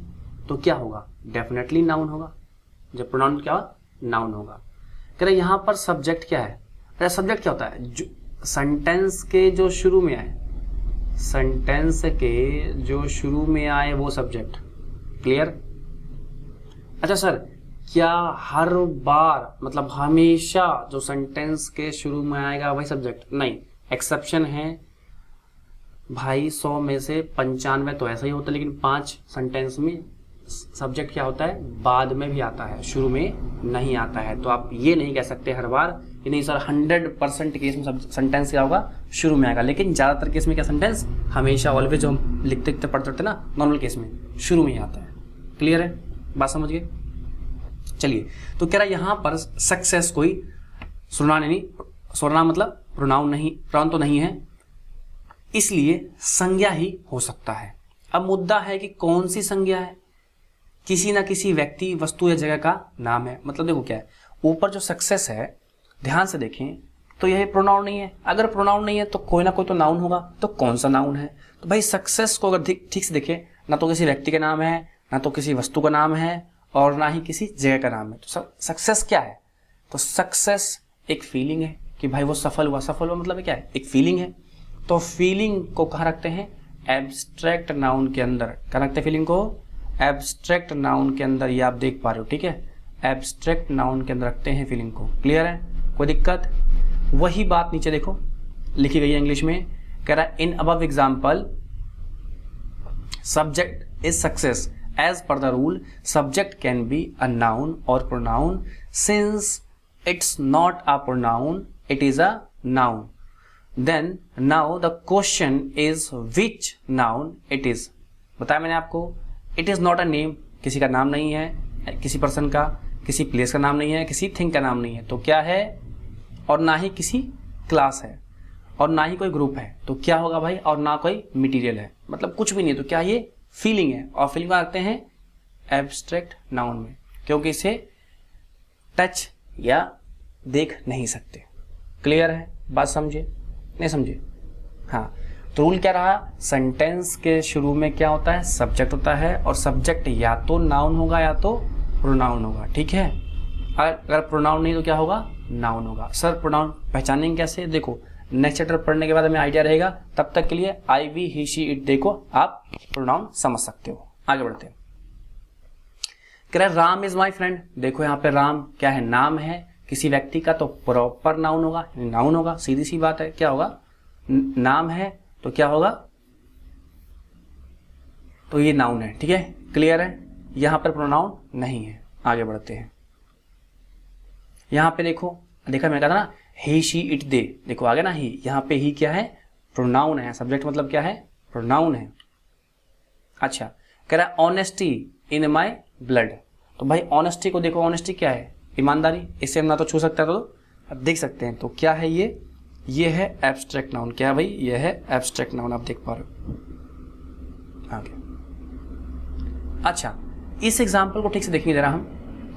A: तो क्या होगा, डेफिनेटली नाउन होगा। जब प्रोनाउन क्या, नाउन होगा। कह रहे यहाँ पर सब्जेक्ट क्या है, अरे सब्जेक्ट क्या होता है, जो सेंटेंस के जो शुरू में आए, सेंटेंस के जो शुरू में आए वो सब्जेक्ट, क्लियर। अच्छा सर क्या हर बार मतलब हमेशा जो सेंटेंस के शुरू में आएगा वही सब्जेक्ट, नहीं, एक्सेप्शन है भाई, 100 में से 95 तो ऐसा ही होता है, लेकिन 5 सेंटेंस में सब्जेक्ट क्या होता है, बाद में भी आता है, शुरू में नहीं आता है। तो आप ये नहीं कह सकते हर बार कि नहीं सर 100% केस में सेंटेंस क्या होगा, शुरू में आएगा, लेकिन ज़्यादातर केस में क्या सेंटेंस हमेशा ऑलवेज जो हम लिखते लिखते पढ़ते ना नॉर्मल केस में शुरू में ही आता है, क्लियर है, बात समझ गए। चलिए तो कह रहा है यहाँ पर सक्सेस कोई स्वरनाम मतलब प्रोनाउन नहीं, प्रोनाउन तो नहीं है, इसलिए संज्ञा ही हो सकता है। अब मुद्दा है कि कौन सी संज्ञा है, किसी ना किसी व्यक्ति, वस्तु या जगह का नाम है। मतलब देखो क्या है, ऊपर जो सक्सेस है ध्यान से देखें तो यह प्रोनाउन नहीं है, अगर प्रोनाउन नहीं है तो कोई ना कोई तो नाउन होगा, तो कौन सा नाउन है। तो भाई सक्सेस को अगर ठीक से देखें, ना तो किसी व्यक्ति का नाम है, ना तो किसी वस्तु का नाम है, और ना ही किसी जगह का नाम है। तो सक्सेस क्या है, तो सक्सेस एक फीलिंग है कि भाई वो सफल हुआ, सफल हुआ मतलब क्या है, एक फीलिंग है। तो फीलिंग को कहाँ रखते हैं, एब्स्ट्रैक्ट नाउन के अंदर क्या रखते हैं फीलिंग को, एब्स्ट्रैक्ट नाउन के अंदर, ये आप देख पा रहे हो, ठीक है, एब्स्ट्रैक्ट नाउन के अंदर रखते हैं फीलिंग को। क्लियर है, कोई दिक्कत? वही बात नीचे देखो लिखी गई है इंग्लिश में, कह रहा है in above example subject is success as per the rule, subject can be a noun और pronoun, since it's not a pronoun it is a noun. Then now the question is which noun it is. बताया मैंने आपको, it is not a name, किसी का नाम नहीं है, किसी पर्सन का, किसी प्लेस का नाम नहीं है, किसी थिंग का नाम नहीं है, तो क्या है, और ना ही किसी क्लास है, और ना ही कोई ग्रुप है, तो क्या होगा भाई, और ना कोई मटेरियल है, मतलब कुछ भी नहीं है, तो क्या ये फीलिंग है, और फीलिंग आते हैं एब्स्ट्रैक्ट नाउन में, क्योंकि इसे टच या देख नहीं सकते। क्लियर है, बात समझे नहीं समझे? हाँ, तो रूल क्या रहा, सेंटेंस के शुरू में क्या होता है, सब्जेक्ट होता है, और सब्जेक्ट या तो नाउन होगा या तो प्रोनाउन होगा, ठीक है। अगर प्रोनाउन नहीं तो क्या होगा, नाउन होगा। सर प्रोनाउन पहचानेंगे कैसे, देखो नेक्स्ट चैप्टर पढ़ने के बाद हमें आइडिया रहेगा, तब तक के लिए आई वी ही शी इट देखो, आप प्रोनाउन समझ सकते हो। आगे बढ़ते हैं, कह रहा है राम इज माई फ्रेंड। देखो यहाँ पे राम क्या है, नाम है किसी व्यक्ति का, तो प्रॉपर नाउन होगा, नाउन होगा, सीधी सी बात है। क्या होगा, नाम है तो क्या होगा, तो ये नाउन है, ठीक है, क्लियर है। यहां पर प्रोनाउन नहीं है। आगे बढ़ते हैं, यहां पे देखो, देखा मैंने कहा था ना ही शी इट दे, देखो आगे ना ही, यहां पे ही क्या है, प्रोनाउन है, सब्जेक्ट मतलब क्या है, प्रोनाउन है। अच्छा, कह रहा है ऑनेस्टी इन माई ब्लड, तो भाई ऑनेस्टी को देखो, ऑनेस्टी क्या है, ईमानदारी, इससे हम ना तो छू सकते हैं, तो अब देख सकते हैं, तो क्या है ये है एब्स्ट्रैक्ट नाउन। क्या है भाई, ये है एब्स्ट्रैक्ट नाउन, आप देख पा रहे हो। आगे, अच्छा इस एग्जाम्पल को ठीक से देखेंगे जरा हम।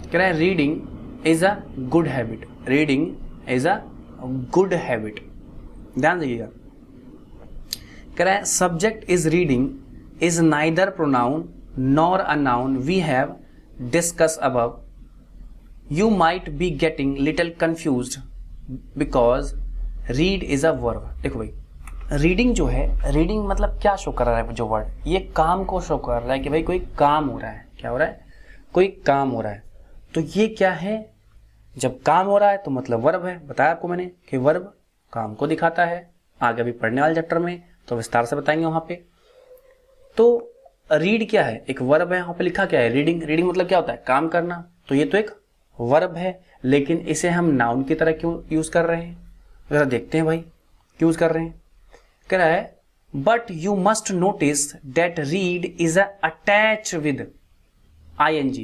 A: कह रहा है reading is a good habit, reading is a good habit, ध्यान दीजिएगा। कह रहा है subject is reading is neither pronoun nor a noun we have discuss above, you might be getting little confused because read is a verb. देखो भाई, रीडिंग जो है, रीडिंग मतलब क्या शो कर रहा है, जो वर्ड, ये काम को शो कर रहा है कि भाई कोई काम हो रहा है। क्या हो रहा है, कोई काम हो रहा है, तो ये क्या है, जब काम हो रहा है तो मतलब वर्ब है। बताया आपको मैंने कि वर्ब काम को दिखाता है, आगे अभी पढ़ने वाले चैप्टर में तो विस्तार से बताएंगे वहां पे। तो रीड क्या है, एक वर्ब है, यहाँ पे लिखा क्या है, रीडिंग। रीडिंग मतलब क्या होता है, काम करना, तो ये तो एक वर्ब है, लेकिन इसे हम नाउन की तरह क्यों यूज कर रहे हैं, जरा देखते हैं भाई क्यों यूज कर रहे हैं। कह रहा है but you must notice that read is attach with ING।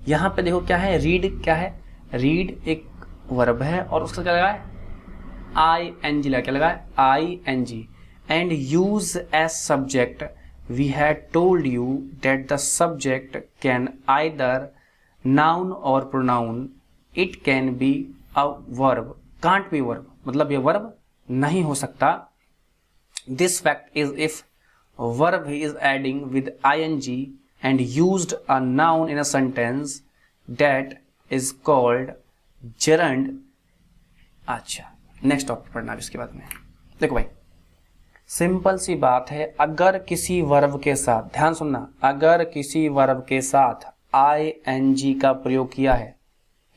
A: यहां पे देखो क्या है, रीड क्या है, रीड एक वर्ब है और उसका क्या लगा है, ING लगा, क्या लगा है, ING, and use as subject we had told you that the subject can either noun और pronoun, it can be a verb, can't be verb, मतलब ये वर्ब नहीं हो सकता। This fact is if verb is adding with ING and used a noun in a sentence that is called gerund। अच्छा, नेक्स्ट टॉपिक पढ़ना इसके बाद में। देखो भाई, सिंपल सी बात है, अगर किसी वर्ब के साथ, ध्यान सुनना, अगर किसी वर्ब के साथ ING का प्रयोग किया है,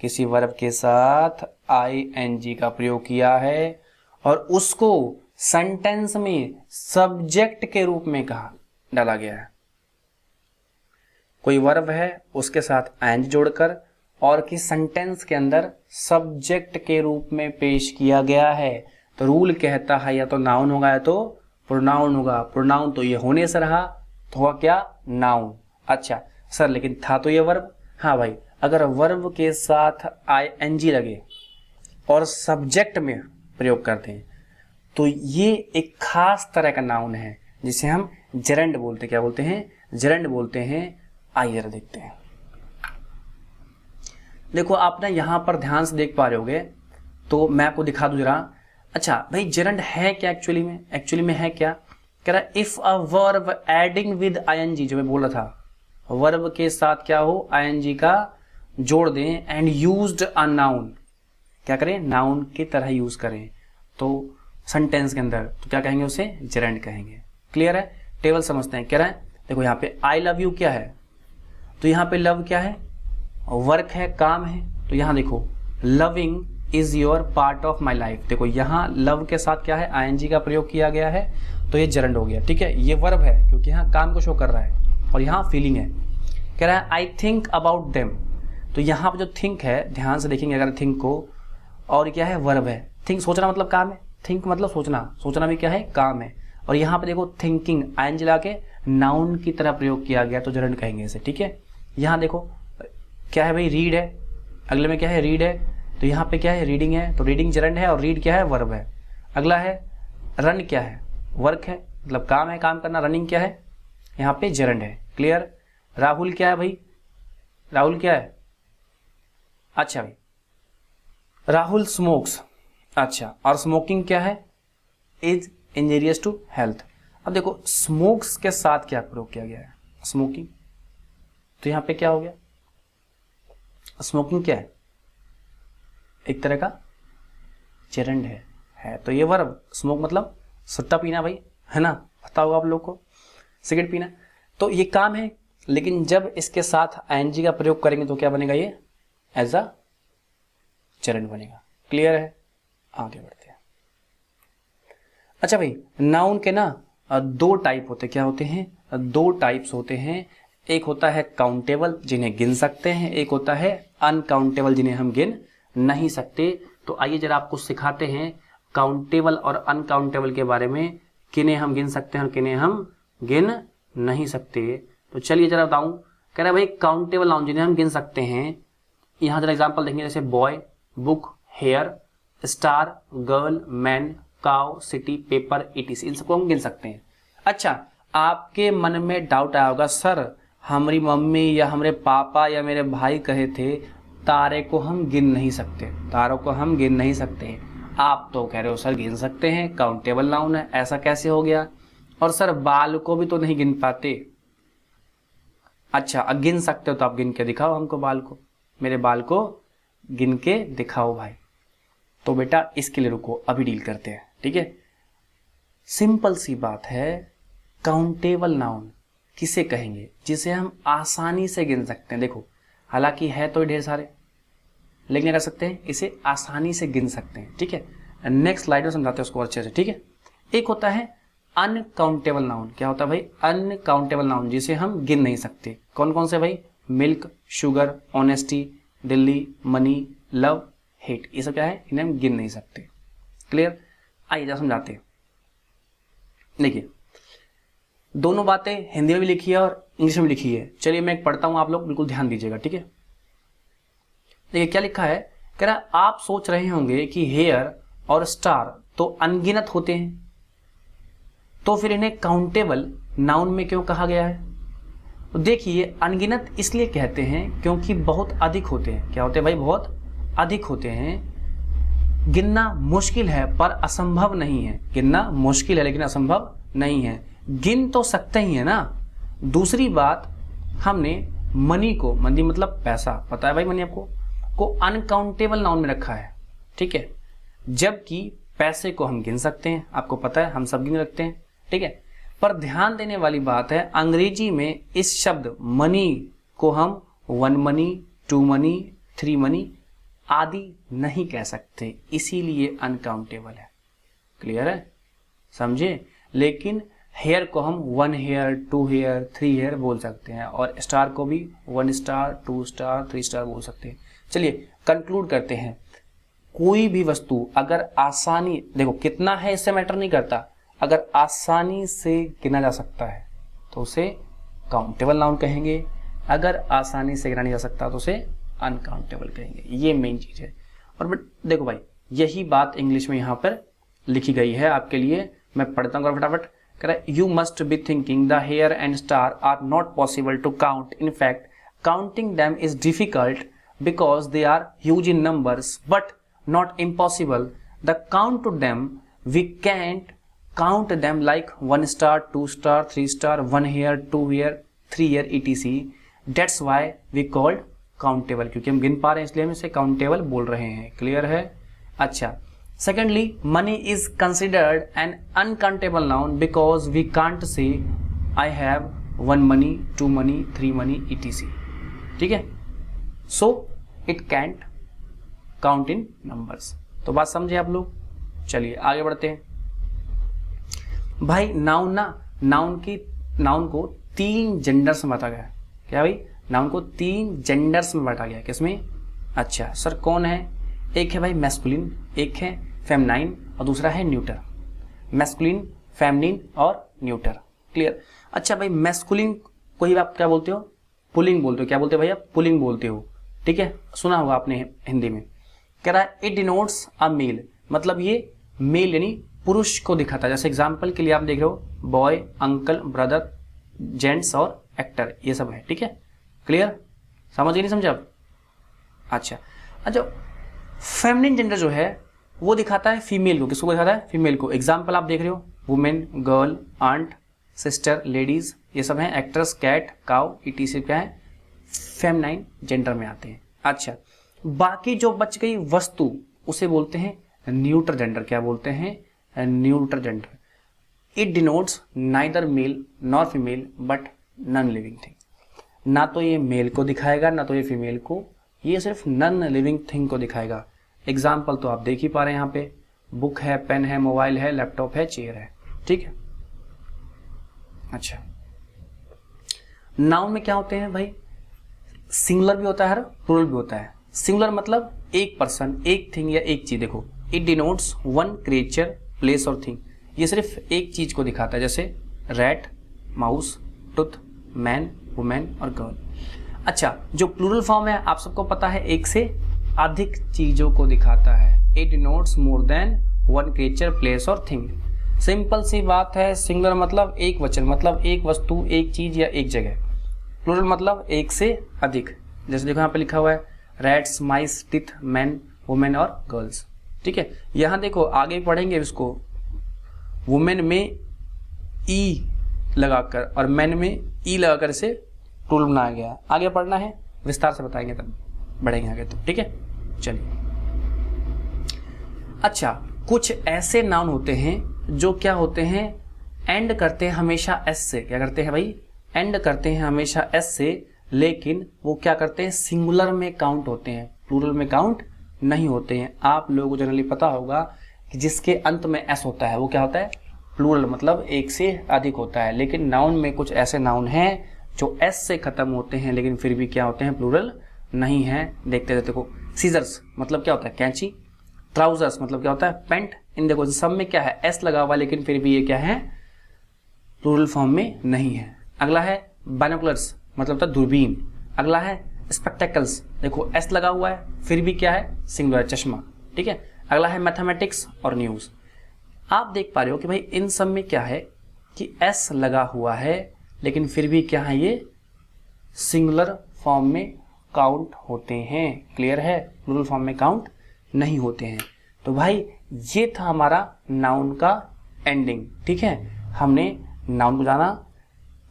A: किसी वर्ब के साथ ING का प्रयोग किया है और उसको सेंटेंस में सब्जेक्ट के रूप में कहा डाला गया है, कोई वर्ब है उसके साथ ING जोड़कर और किस सेंटेंस के अंदर सब्जेक्ट के रूप में पेश किया गया है, तो रूल कहता है या तो नाउन होगा या तो प्रोनाउन होगा। प्रोनाउन तो ये होने से रहा, तो हुआ क्या, नाउन। अच्छा सर, लेकिन था तो ये वर्ब। हाँ भाई, अगर वर्ब के साथ ING लगे और सब्जेक्ट में प्रयोग करते हैं तो ये एक खास तरह का नाउन है जिसे हम जेरंड बोलते हैं। क्या बोलते हैं, जेरंड बोलते हैं। आइए देखते हैं। देखो आपने यहां पर ध्यान से देख पा रहे होगे, तो मैं आपको दिखा दूं जरा। अच्छा भाई, जेरंड है क्या एक्चुअली में, एक्चुअली में है क्या, कह रहा है if a verb adding with ING, जो मैं बोल रहा था, वर्ब के साथ क्या हो, ING का जोड़ दें, एंड यूज्ड अ नाउन, क्या करें, नाउन की तरह यूज करें, तो सेंटेंस के अंदर, तो क्या कहेंगे उसे, जेरंड कहेंगे। क्लियर है। टेबल समझते हैं। कह रहा है देखो यहाँ पे आई लव यू क्या है, तो यहाँ पे लव क्या है, वर्क है, काम है। तो यहाँ देखो loving is your part of my life. देखो यहाँ लव के साथ क्या है, आईएनजी का प्रयोग किया गया है, तो ये जरंड हो गया। ठीक है, ये वर्ब है क्योंकि यहाँ काम को शो कर रहा है और यहाँ फीलिंग है। कह रहा है आई थिंक अबाउट देम, तो यहाँ पर जो थिंक है ध्यान से देखेंगे अगर थिंक को, और क्या है वर्ब है। थिंक सोचना मतलब काम है, थिंक मतलब सोचना, सोचना भी क्या है काम है। और यहाँ पे देखो थिंकिंग आईएनजी ला के नाउन की तरह प्रयोग किया गया, तो जरंड कहेंगे इसे। ठीक है, यहाँ देखो क्या है भाई, रीड है, अगले में क्या है रीड है, तो यहाँ पे क्या है रीडिंग है, तो रीडिंग जरंड है और रीड क्या है वर्ब है। अगला है रन क्या है, वर्क है मतलब काम है, काम करना। रनिंग क्या है, यहाँ पे जरंड है। क्लियर। राहुल क्या है भाई, राहुल क्या है, अच्छा भाई राहुल स्मोक्स, अच्छा। और स्मोकिंग क्या है, इज इंजीरियस टू हेल्थ। अब देखो स्मोक्स के साथ क्या प्रयोग किया गया है, स्मोकिंग, तो यहाँ पे क्या हो गया, स्मोकिंग क्या है, एक तरह का जरंड है तो ये वर्ब। स्मोक मतलब सुट्टा पीना भाई, है ना, पता होगा आप लोग को, सिगरेट पीना। तो ये काम है, लेकिन जब इसके साथ आईएनजी का प्रयोग करेंगे तो क्या बनेगा, ये एज अ जरंड बनेगा। क्लियर है, आगे बढ़ते हैं। अच्छा भाई नाउन के ना दो टाइप होते, क्या होते हैं, दो टाइप्स होते हैं। एक होता है काउंटेबल जिन्हें गिन सकते हैं, एक होता है अनकाउंटेबल जिन्हें हम गिन नहीं सकते। तो आइए जरा आपको सिखाते हैं काउंटेबल और अनकाउंटेबल के बारे में, किन्हें हम गिन सकते हैं और किन्हें हम गिन नहीं सकते। तो चलिए जरा बताऊं। कह रहा है भाई काउंटेबल नाउन जिन्हें हम गिन सकते हैं, यहाँ जरा एग्जाम्पल देखेंगे, जैसे boy, book, hair, star, girl, man, cow, city, paper, ETC, इन सबको हम गिन सकते हैं। अच्छा आपके मन में डाउट आया होगा, सर हमारी मम्मी या हमारे पापा या मेरे भाई कहे थे तारे को हम गिन नहीं सकते, तारों को हम गिन नहीं सकते। आप तो कह रहे हो सर गिन सकते हैं, काउंटेबल नाउन है, ऐसा कैसे हो गया। और सर बाल को भी तो नहीं गिन पाते। अच्छा अब गिन सकते हो तो आप गिन के दिखाओ हमको बाल को, मेरे बाल को गिन के दिखाओ भाई। तो बेटा इसके लिए रुको, अभी डील करते हैं। ठीक है, सिंपल सी बात है, काउंटेबल नाउन किसे कहेंगे, जिसे हम आसानी से गिन सकते हैं। देखो हालांकि है तो ढेर सारे, लेकिन क्या कर सकते हैं, इसे आसानी से गिन सकते हैं। ठीक है, नेक्स्ट स्लाइड में समझाते हैं उसको अच्छे से। ठीक है, एक होता है अनकाउंटेबल नाउन। क्या होता है भाई, अनकाउंटेबल नाउन जिसे हम गिन नहीं सकते। कौन कौन से भाई, milk, sugar, honesty, Delhi, money, love, hate, ये सब क्या है, इन्हें हम गिन नहीं सकते। क्लियर। आइए जरा समझाते हैं। देखिए दोनों बातें हिंदी में भी लिखी है और इंग्लिश में भी लिखी है। चलिए मैं एक पढ़ता हूं, आप लोग बिल्कुल ध्यान दीजिएगा। ठीक है, देखिए क्या लिखा है। कह रहा है आप सोच रहे होंगे कि हेयर और स्टार तो अनगिनत होते हैं, तो फिर इन्हें काउंटेबल नाउन में क्यों कहा गया है। तो देखिए अनगिनत इसलिए कहते हैं क्योंकि बहुत अधिक होते हैं। क्या होते हैं भाई, बहुत अधिक होते हैं। गिनना मुश्किल है पर असंभव नहीं है, गिनना मुश्किल है लेकिन असंभव नहीं है। गिन तो सकते ही है ना। दूसरी बात, हमने मनी को, मनी मतलब पैसा, पता है भाई मनी आपको, को अनकाउंटेबल नाउन में रखा है। ठीक है, जबकि पैसे को हम गिन सकते हैं, आपको पता है हम सब गिन रखते हैं। ठीक है, पर ध्यान देने वाली बात है अंग्रेजी में इस शब्द मनी को हम 1 मनी, 2 मनी, 3 मनी आदि नहीं कह सकते, इसीलिए अनकाउंटेबल है। क्लियर है, समझे। लेकिन हेयर को हम 1 हेयर, 2 हेयर, 3 हेयर बोल सकते हैं, और स्टार को भी 1 स्टार, 2 स्टार, 3 स्टार बोल सकते हैं। चलिए कंक्लूड करते हैं। कोई भी वस्तु अगर आसानी, देखो कितना है इससे मैटर नहीं करता, अगर आसानी से गिना जा सकता है तो उसे काउंटेबल नाउन कहेंगे, अगर आसानी से गिना नहीं जा सकता तो उसे अनकाउंटेबल कहेंगे। ये मेन चीज है। और देखो भाई यही बात इंग्लिश में यहाँ पर लिखी गई है आपके लिए, मैं पढ़ता हूँ फटाफट। कह रहा है you must be thinking the hair and star are not possible to count, in fact counting them is difficult because they are huge in numbers but not impossible. The count to them we can't count them like 1 star, 2 star, 3 star, 1 hair, 2 hair, 3 hair, etc. That's why we called countable, क्योंकि हम गिन पा रहे हैं इसलिए हम इसे काउंटेबल बोल रहे हैं। क्लियर है। अच्छा, secondly money is considered an uncountable noun because we can't say I have 1 money, 2 money, 3 money etc. ठीक है, so it can't count in numbers. तो बात समझे आप लोग। चलिए आगे बढ़ते हैं भाई। नाउन को 3 जेंडर्स में बांटा गया है। क्या भाई, नाउन को 3 जेंडर्स में बांटा गया है। किसमें? अच्छा सर कौन है? एक है भाई मैस्कुलिन, एक है फेमनाइन और दूसरा है न्यूटर। मैस्कुलिन, फेमनिन और न्यूटर। क्लियर। अच्छा भाई मैस्कुलिन को ही आप क्या बोलते हो? पुलिंग बोलते हो। क्या बोलते हो भैया? पुलिंग बोलते हो। ठीक है, सुना होगा आपने हिंदी में। कह रहा है इट डिनोट्स अ मेल, मतलब ये मेल यानी पुरुष को दिखाता है। जैसे एग्जाम्पल के लिए आप देख रहे हो बॉय, अंकल, ब्रदर, जेंट्स और एक्टर, ये सब है। ठीक है, क्लियर, समझ गए नहीं समझे आप? अच्छा फेमिनिन जेंडर जो है वो दिखाता है फीमेल को। किसको दिखाता है? फीमेल को। एग्जाम्पल आप देख रहे हो women, girl, aunt, sister, ladies, ये सब हैं। Actress, cat, cow etc. क्या है? फेमिनाइन जेंडर में आते हैं। अच्छा, बाकी जो बच गई वस्तु उसे बोलते हैं न्यूट्रल जेंडर। क्या बोलते हैं? Neutral gender. It denotes neither male nor female but non living thing. ना तो ये मेल को दिखाएगा ना तो ये फीमेल को, ये सिर्फ नॉन लिविंग थिंग को दिखाएगा। एग्जाम्पल तो आप देख ही पा रहे हैं यहाँ पे, बुक है, पेन है, मोबाइल है, लैपटॉप है, चेयर है। ठीक है, अच्छा नाउन में क्या होते हैं भाई? सिंगुलर भी होता है और प्लूरल भी होता है। सिंगुलर मतलब एक पर्सन, एक थिंग या एक चीज। देखो इट डिनोट्स 1 क्रिएचर, प्लेस और थिंग। ये सिर्फ एक चीज को दिखाता है, जैसे rat, mouse, tooth, man, women और गर्ल। अच्छा, जो प्लूरल फॉर्म है आप सबको पता है एक से अधिक चीजों को दिखाता है। It denotes more than 1 creature, place और थिंग। सिंपल सी बात है। सिंगुलर मतलब एक वचन, मतलब एक वस्तु, एक चीज या एक जगह। प्लूरल मतलब एक से अधिक। जैसे देखो यहाँ पे लिखा हुआ है रैट्स, माइस, टिथ, मैन, वुमेन और गर्ल्स। ठीक है, यहाँ देखो आगे पढ़ेंगे इसको, वुमेन में ई लगाकर और मैन में ई लगाकर इसे प्लूरल बनाया गया। आगे पढ़ना है, विस्तार से बताएंगे तब बढ़ेंगे आगे। तो ठीक है, चलिए। अच्छा, कुछ ऐसे नाउन होते हैं जो क्या होते हैं? एंड करते हैं हमेशा एस से। क्या करते हैं भाई? एंड करते हैं हमेशा एस से, लेकिन वो क्या करते हैं? सिंगुलर में काउंट होते हैं, प्लूरल में काउंट नहीं होते हैं। आप लोगों को जनरली पता होगा कि जिसके अंत में एस होता है वो क्या होता है? प्लूरल, मतलब एक से अधिक होता है। लेकिन नाउन में कुछ ऐसे नाउन हैं जो एस से खत्म होते हैं लेकिन फिर भी क्या होते हैं? प्लूरल नहीं है। देखते रहते। देखो सीजर्स मतलब क्या होता है? कैंची। ट्राउजर्स मतलब क्या होता है? पैंट। इन देखो सब में क्या है? एस लगा हुआ, लेकिन फिर भी ये क्या है? प्लूरल फॉर्म में नहीं है। अगला है बाइनोकुलर्स, मतलब होता है दूरबीन। अगला है स्पेक्टेकल्स, देखो एस लगा हुआ है फिर भी क्या है? सिंगुलर, चश्मा। ठीक है, अगला है मैथमेटिक्स और न्यूज। आप देख पा रहे हो कि भाई इन सब में क्या है कि एस लगा हुआ है लेकिन फिर भी क्या है? ये सिंगुलर फॉर्म में काउंट होते हैं। क्लियर है? प्लूरल फॉर्म में काउंट नहीं होते हैं। तो भाई ये था हमारा नाउन का एंडिंग। ठीक है, हमने नाउन को जाना।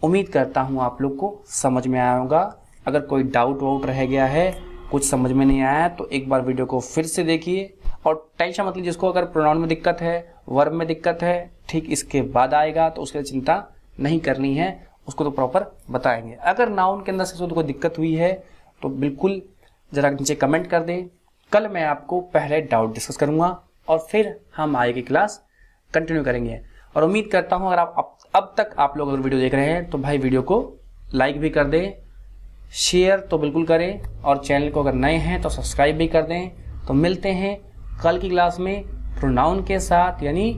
A: उम्मीद करता हूँ आप लोग को समझ में आया होगा। अगर कोई डाउट वाउट रह गया है, कुछ समझ में नहीं आया, तो एक बार वीडियो को फिर से देखिए। और टेंशन मतलब जिसको अगर प्रोनाउन में दिक्कत है, वर्ब में दिक्कत है, ठीक इसके बाद आएगा तो उसके लिए चिंता नहीं करनी है, उसको तो प्रॉपर बताएंगे। अगर नाउन के अंदर से कोई दिक्कत हुई है तो बिल्कुल ज़रा नीचे कमेंट कर दें। कल मैं आपको पहले डाउट डिस्कस करूँगा और फिर हम आगे की क्लास कंटिन्यू करेंगे। और उम्मीद करता हूँ अगर आप अब तक आप लोग अगर वीडियो देख रहे हैं तो भाई वीडियो को लाइक भी कर दें, शेयर तो बिल्कुल करें, और चैनल को अगर नए हैं तो सब्सक्राइब भी कर दें। तो मिलते हैं कल की क्लास में प्रोनाउन के साथ, यानी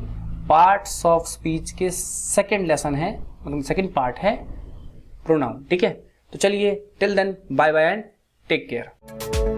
A: पार्ट्स ऑफ स्पीच के सेकंड लेसन है, मतलब सेकंड पार्ट है प्रोनाउन। ठीक है, तो चलिए till then bye bye and take care.